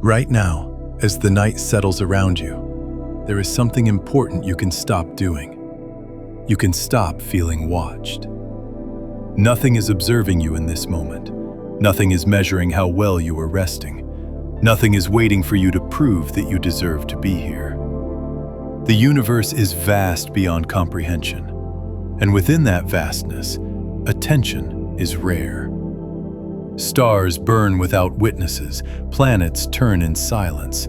Right now, as the night settles around you, there is something important you can stop doing. You can stop feeling watched. Nothing is observing you in this moment. Nothing is measuring how well you are resting. Nothing is waiting for you to prove that you deserve to be here. The universe is vast beyond comprehension, and within that vastness, attention is rare. Stars burn without witnesses, planets turn in silence,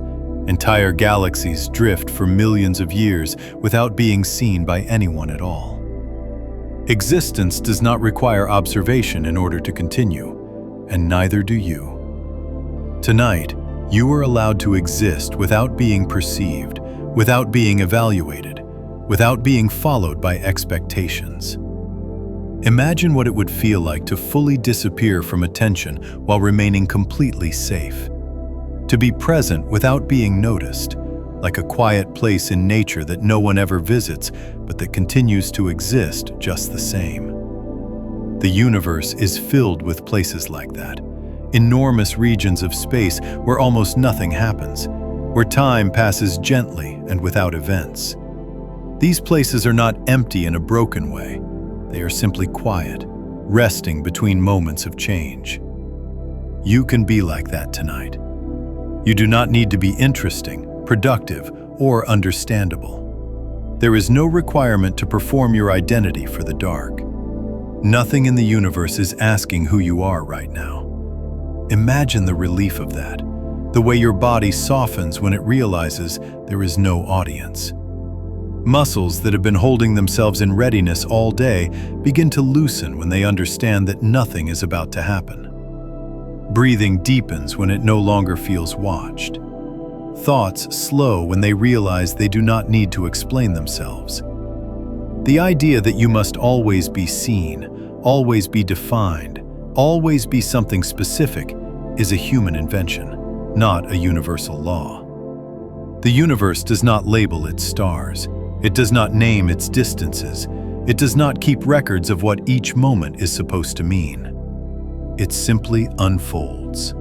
entire galaxies drift for millions of years without being seen by anyone at all. Existence does not require observation in order to continue, and neither do you. Tonight, you are allowed to exist without being perceived, without being evaluated, without being followed by expectations. Imagine what it would feel like to fully disappear from attention while remaining completely safe. To be present without being noticed, like a quiet place in nature that no one ever visits, but that continues to exist just the same. The universe is filled with places like that, enormous regions of space where almost nothing happens, where time passes gently and without events. These places are not empty in a broken way. They are simply quiet, resting between moments of change. You can be like that tonight. You do not need to be interesting, productive, or understandable. There is no requirement to perform your identity for the dark. Nothing in the universe is asking who you are right now. Imagine the relief of that, the way your body softens when it realizes there is no audience. Muscles that have been holding themselves in readiness all day begin to loosen when they understand that nothing is about to happen. Breathing deepens when it no longer feels watched. Thoughts slow when they realize they do not need to explain themselves. The idea that you must always be seen, always be defined, always be something specific is a human invention, not a universal law. The universe does not label its stars. It does not name its distances. It does not keep records of what each moment is supposed to mean. It simply unfolds.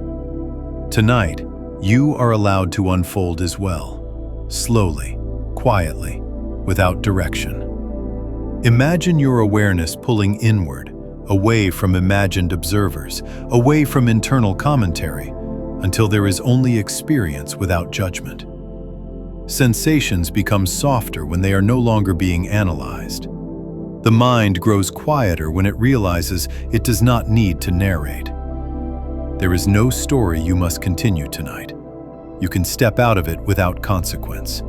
Tonight, you are allowed to unfold as well, slowly, quietly, without direction. Imagine your awareness pulling inward, away from imagined observers, away from internal commentary, until there is only experience without judgment. Sensations become softer when they are no longer being analyzed. The mind grows quieter when it realizes it does not need to narrate. There is no story you must continue tonight. You can step out of it without consequence.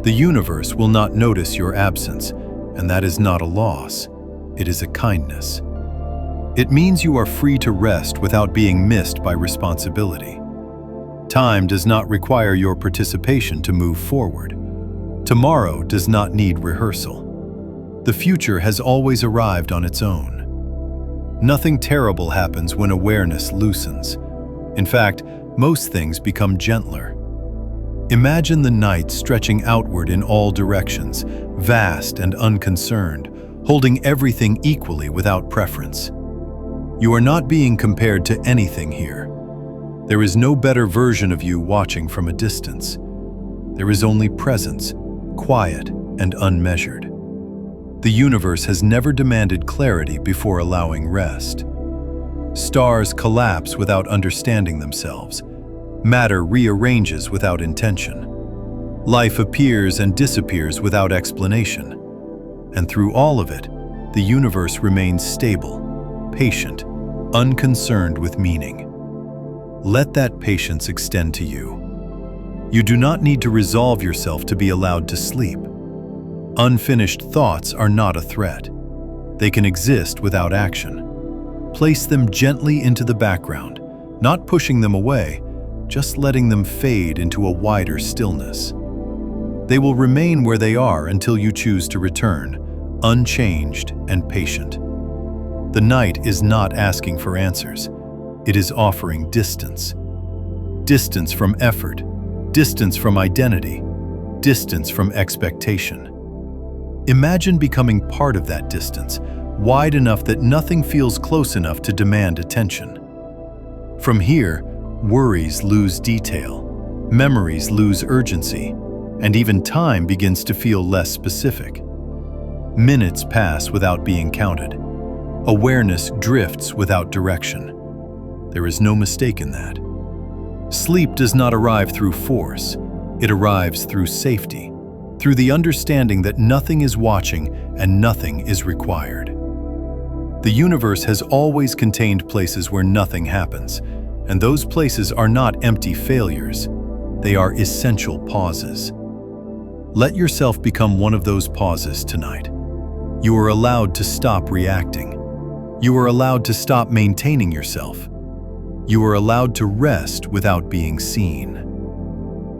The universe will not notice your absence, and that is not a loss. It is a kindness. It means you are free to rest without being missed by responsibility. Time does not require your participation to move forward. Tomorrow does not need rehearsal. The future has always arrived on its own. Nothing terrible happens when awareness loosens. In fact, most things become gentler. Imagine the night stretching outward in all directions, vast and unconcerned, holding everything equally without preference. You are not being compared to anything here. There is no better version of you watching from a distance. There is only presence, quiet and unmeasured. The universe has never demanded clarity before allowing rest. Stars collapse without understanding themselves. Matter rearranges without intention. Life appears and disappears without explanation. And through all of it, the universe remains stable, patient, unconcerned with meaning. Let that patience extend to you. You do not need to resolve yourself to be allowed to sleep. Unfinished thoughts are not a threat. They can exist without action. Place them gently into the background, not pushing them away, just letting them fade into a wider stillness. They will remain where they are until you choose to return, unchanged and patient. The night is not asking for answers. It is offering distance. Distance from effort, distance from identity, distance from expectation. Imagine becoming part of that distance, wide enough that nothing feels close enough to demand attention. From here, Worries lose detail, memories lose urgency, and even time begins to feel less specific. Minutes pass without being counted. Awareness drifts without direction. There is no mistake in that. Sleep does not arrive through force. It arrives through safety, through the understanding that nothing is watching and nothing is required. The universe has always contained places where nothing happens, and those places are not empty failures. They are essential pauses. Let yourself become one of those pauses tonight. You are allowed to stop reacting. You are allowed to stop maintaining yourself. You are allowed to rest without being seen.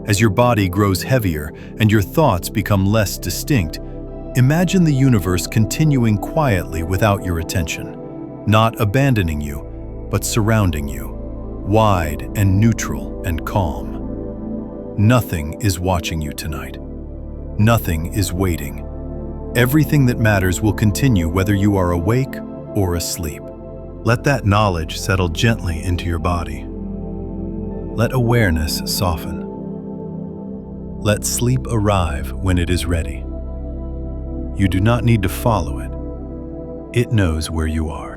As your body grows heavier and your thoughts become less distinct, imagine the universe continuing quietly without your attention, not abandoning you, but surrounding you, wide and neutral and calm. Nothing is watching you tonight. Nothing is waiting. Everything that matters will continue whether you are awake or asleep. Let that knowledge settle gently into your body. Let awareness soften. Let sleep arrive when it is ready. You do not need to follow it. It knows where you are.